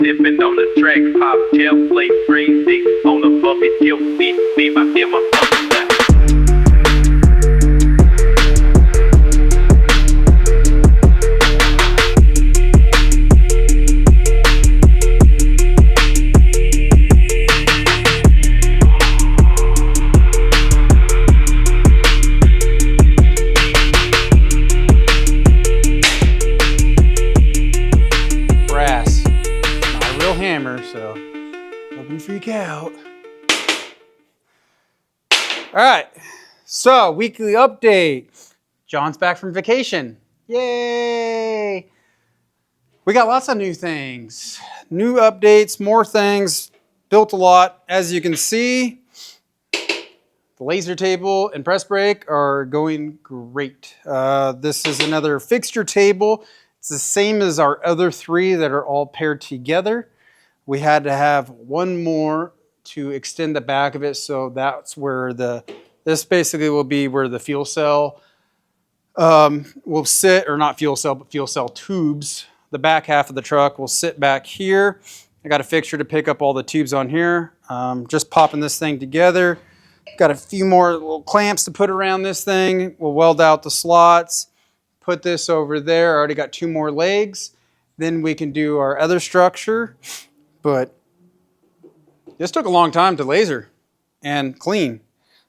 Sipping on the track, pop, tail, play, Freiday. On the bucket, kill, be my hammer, so don't freak out. All right, so weekly update. John's back from vacation. Yay! We got lots of new things, new updates, more things, built a lot. As you can see, the laser table and press brake are going great. This is another fixture table. It's the same as our other three that are all paired together. We had to have one more to extend the back of it, so that's where this basically will be where the fuel cell will sit, or not fuel cell, but fuel cell tubes. The back half of the truck will sit back here. I got a fixture to pick up all the tubes on here. Just popping this thing together. Got a few more little clamps to put around this thing. We'll weld out the slots. Put this over there. I already got 2 more legs. Then we can do our other structure. But this took a long time to laser and clean.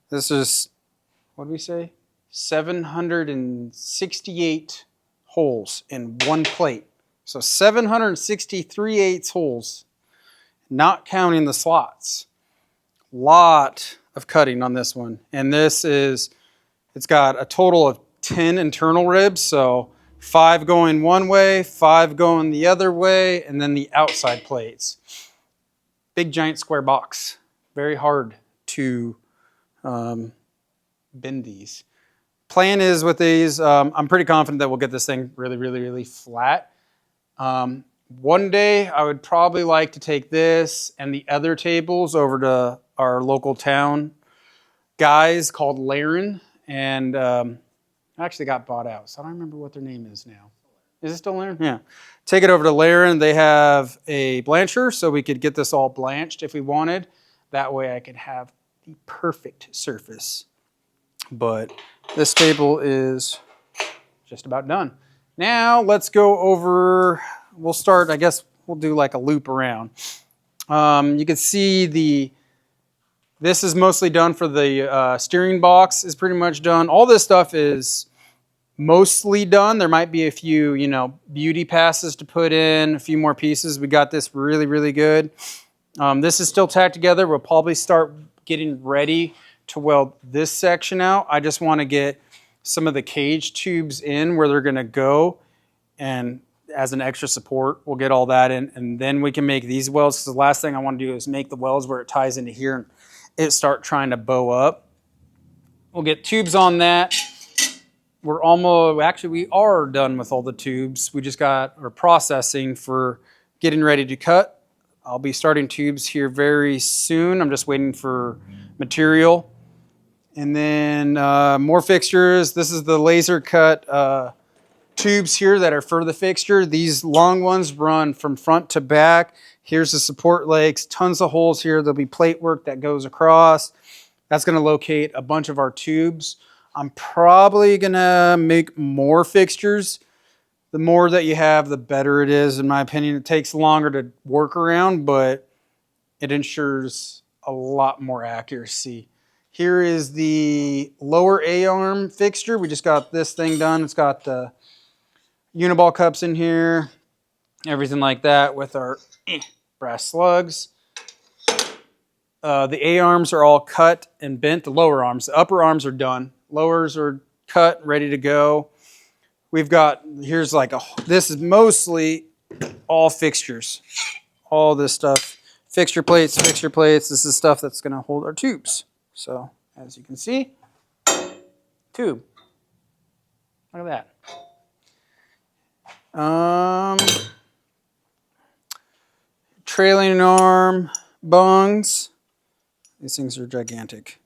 This is, what did we say? 768 holes in one plate. So 763/8 holes, not counting the slots. Lot of cutting on this one. And this is, it's got a total of 10 internal ribs. So 5 going one way, 5 going the other way, and then the outside plates. Big giant square box. Very hard to bend these. Plan is with these, I'm pretty confident that we'll get this thing really flat. One day I would probably like to take this and the other tables over to our local town guys called Laren, and actually got bought out, so I don't remember what their name is now. Is it still Laren? Yeah. Take it over to Laren. They have a blancher, so we could get this all blanched if we wanted. That way I could have the perfect surface. But this table is just about done. Now let's go over, we'll start, I guess we'll do like a loop around. You can see this is mostly done for the steering box is pretty much done. All this stuff is mostly done. There might be a few, beauty passes to put in, a few more pieces. We got this really good. This is still tacked together. We'll probably start getting ready to weld this section out. I just want to get some of the cage tubes in where they're going to go, and as an extra support, we'll get all that in, and then we can make these welds, because the last thing I want to do is make the welds where it ties into here and it start trying to bow up. We'll get tubes on that. We are done with all the tubes. We just we're processing for getting ready to cut. I'll be starting tubes here very soon. I'm just waiting for material. And then more fixtures. This is the laser cut tubes here that are for the fixture. These long ones run from front to back. Here's the support legs, tons of holes here. There'll be plate work that goes across. That's going to locate a bunch of our tubes. I'm probably going to make more fixtures. The more that you have, the better it is, in my opinion. It takes longer to work around, but it ensures a lot more accuracy. Here is the lower A-arm fixture. We just got this thing done. It's got the uniball cups in here, everything like that with our brass slugs. The A-arms are all cut and bent, the lower arms. The upper arms are done. Lowers are cut, ready to go. We've got, this is mostly all fixtures. All this stuff. Fixture plates. This is stuff that's going to hold our tubes. So, as you can see, tube. Look at that. Trailing arm bungs. These things are gigantic.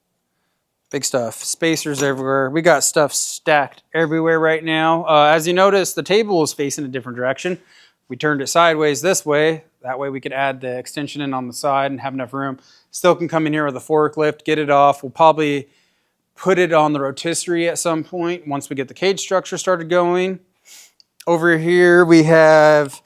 Big stuff. Spacers everywhere. We got stuff stacked everywhere right now. As you notice, the table is facing a different direction. We turned it sideways this way. That way we could add the extension in on the side and have enough room. Still can come in here with a forklift, get it off. We'll probably put it on the rotisserie at some point once we get the cage structure started going. Over here we have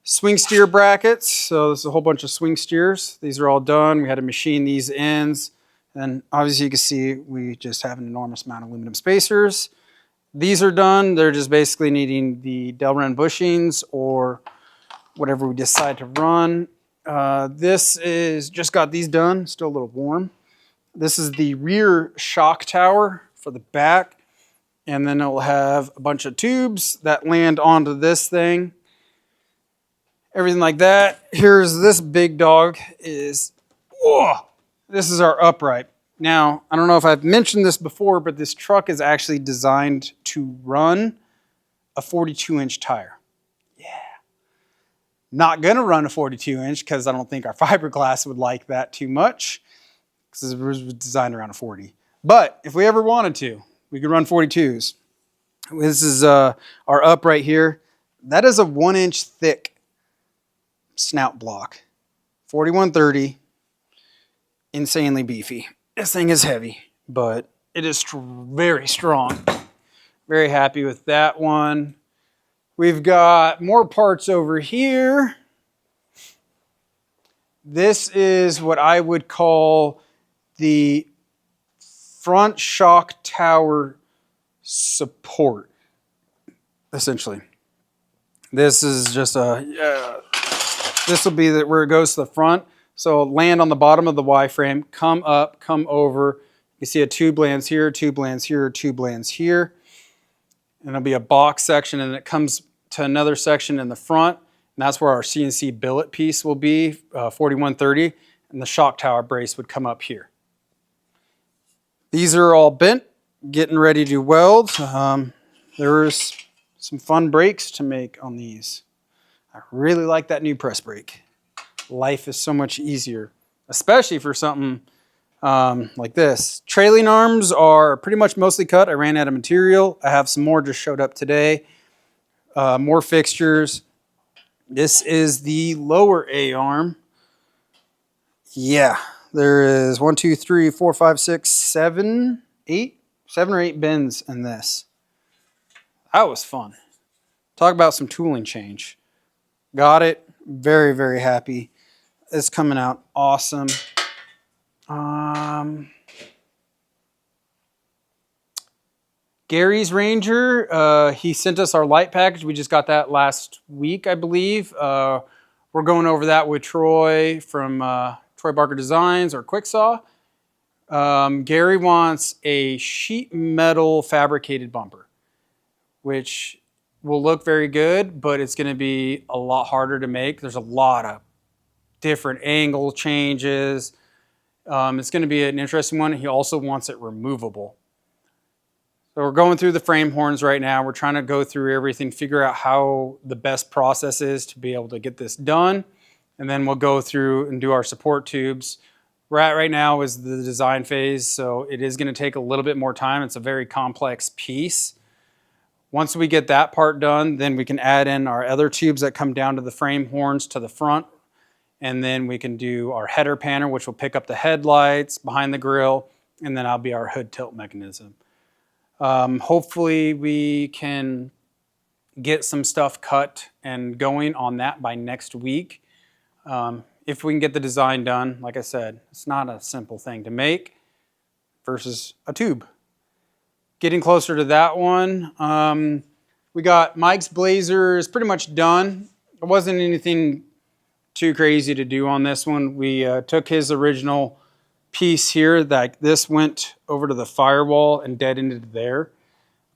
swing steer brackets. So there's a whole bunch of swing steers. These are all done. We had to machine these ends. And obviously you can see we just have an enormous amount of aluminum spacers. These are done. They're just basically needing the Delrin bushings or whatever we decide to run. This is just got these done. Still a little warm. This is the rear shock tower for the back. And then it will have a bunch of tubes that land onto this thing. Everything like that. Here's this big dog is, whoa, this is our upright. Now, I don't know if I've mentioned this before, but this truck is actually designed to run a 42-inch tire. Yeah. Not gonna run a 42-inch because I don't think our fiberglass would like that too much, because it was designed around a 40. But if we ever wanted to, we could run 42s. This is our upright here. That is a 1-inch thick snout block. 4130, insanely beefy. This thing is heavy, but it is very strong. Very happy with that one. We've got more parts over here. This is what I would call the front shock tower support, essentially. This is just this will be where it goes to the front. So land on the bottom of the Y-frame, come up, come over. You see a tube lands here, tube lands here, tube lands here. And there'll be a box section, and it comes to another section in the front. And that's where our CNC billet piece will be, 4130. And the shock tower brace would come up here. These are all bent, getting ready to weld. There's some fun brakes to make on these. I really like that new press brake. Life is so much easier, especially for something like this. Trailing arms are pretty much mostly cut. I ran out of material. I have some more just showed up today. More fixtures. This is the lower A arm. Yeah, there is 1, 2, 3, 4, 5, 6, 7, 8, 7 or 8 bends in this. That was fun. Talk about some tooling change. Got it. Very, very happy. It's coming out awesome. Gary's Ranger, he sent us our light package. We just got that last week, I believe. We're going over that with Troy from Troy Barker Designs or Quicksaw. Gary wants a sheet metal fabricated bumper, which will look very good, but it's going to be a lot harder to make. There's a lot of different angle changes. It's going to be an interesting one. He also wants it removable. So we're going through the frame horns right now. We're trying to go through everything, figure out how the best process is to be able to get this done. And then we'll go through and do our support tubes. We're at right now is the design phase, so it is going to take a little bit more time. It's a very complex piece. Once we get that part done, then we can add in our other tubes that come down to the frame horns to the front. And then we can do our header panner, which will pick up the headlights behind the grill. And then that'll be our hood tilt mechanism. Hopefully we can get some stuff cut and going on that by next week. If we can get the design done, like I said, it's not a simple thing to make versus a tube. Getting closer to that one. We got Mike's Blazer is pretty much done. It wasn't anything too crazy to do on this one. We took his original piece here, that this went over to the firewall and dead ended there.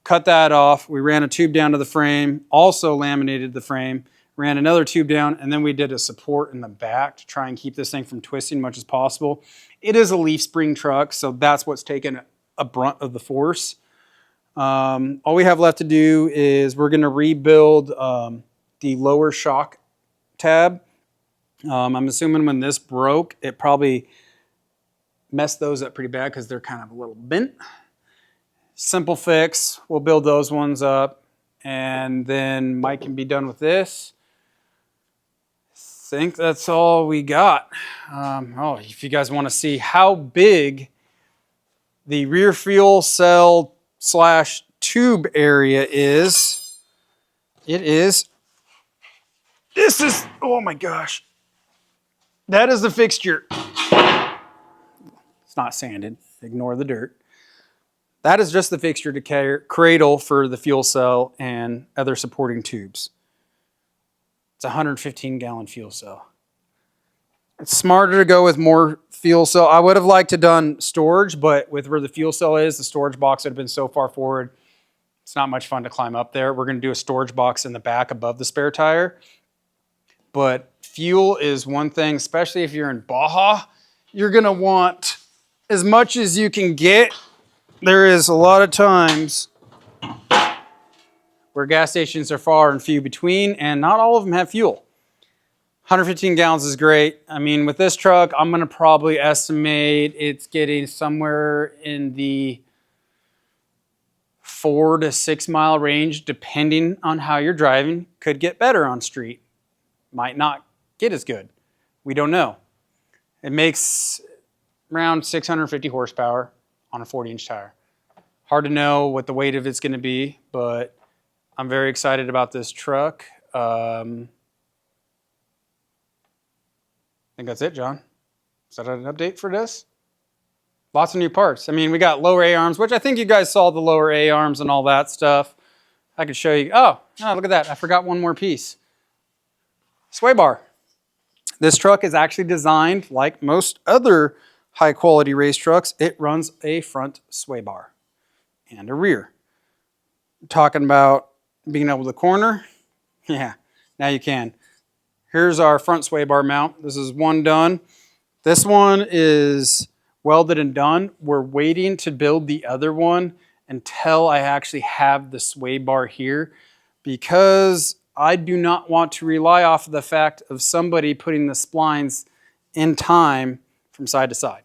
Cut that off. We ran a tube down to the frame, also laminated the frame, ran another tube down, and then we did a support in the back to try and keep this thing from twisting much as possible. It is a leaf spring truck, so that's what's taken a brunt of the force. All we have left to do is we're going to rebuild the lower shock tab. I'm assuming when this broke, it probably messed those up pretty bad because they're kind of a little bent. Simple fix. We'll build those ones up, and then Mike can be done with this. think that's all we got. If you guys want to see how big the rear fuel cell / tube area is, oh my gosh. That is the fixture. It's not sanded. Ignore the dirt. That is just the fixture to cradle for the fuel cell and other supporting tubes. It's a 115-gallon fuel cell. It's smarter to go with more fuel cell. I would have liked to done storage, but with where the fuel cell is, the storage box would have been so far forward, it's not much fun to climb up there. We're going to do a storage box in the back above the spare tire. But fuel is one thing, especially if you're in Baja, you're going to want as much as you can get. There is a lot of times where gas stations are far and few between, and not all of them have fuel. 115 gallons is great. I mean, with this truck, I'm going to probably estimate it's getting somewhere in the 4 to 6 mile range, depending on how you're driving. Could get better on street. Might not get as good. We don't know. It makes around 650 horsepower on a 40-inch tire. Hard to know what the weight of it's going to be, but I'm very excited about this truck. I think that's it, John. Is that an update for this? Lots of new parts. I mean, we got lower A-arms, which I think you guys saw the lower A-arms and all that stuff. I could show you. Oh, look at that. I forgot one more piece. Sway bar. This truck is actually designed like most other high-quality race trucks. It runs a front sway bar and a rear. Talking about being able to corner. Yeah, now you can. Here's our front sway bar mount. This is one done. This one is welded and done. We're waiting to build the other one until I actually have the sway bar here, because I do not want to rely off of the fact of somebody putting the splines in time from side to side.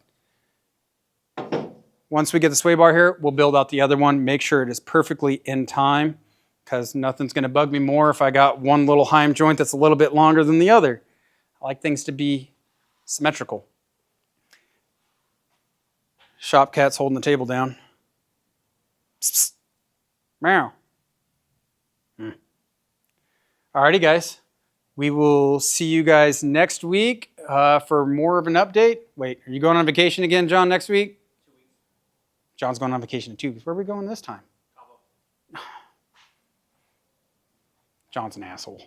Once we get the sway bar here, we'll build out the other one, make sure it is perfectly in time, because nothing's going to bug me more if I got one little heim joint that's a little bit longer than the other. I like things to be symmetrical. Shop cat's holding the table down. Psst, psst. Meow. Alrighty, guys. We will see you guys next week for more of an update. Wait, are you going on vacation again, John, next week? 2 weeks. John's going on vacation in 2 weeks. Where are we going this time? Cabo. John's an asshole.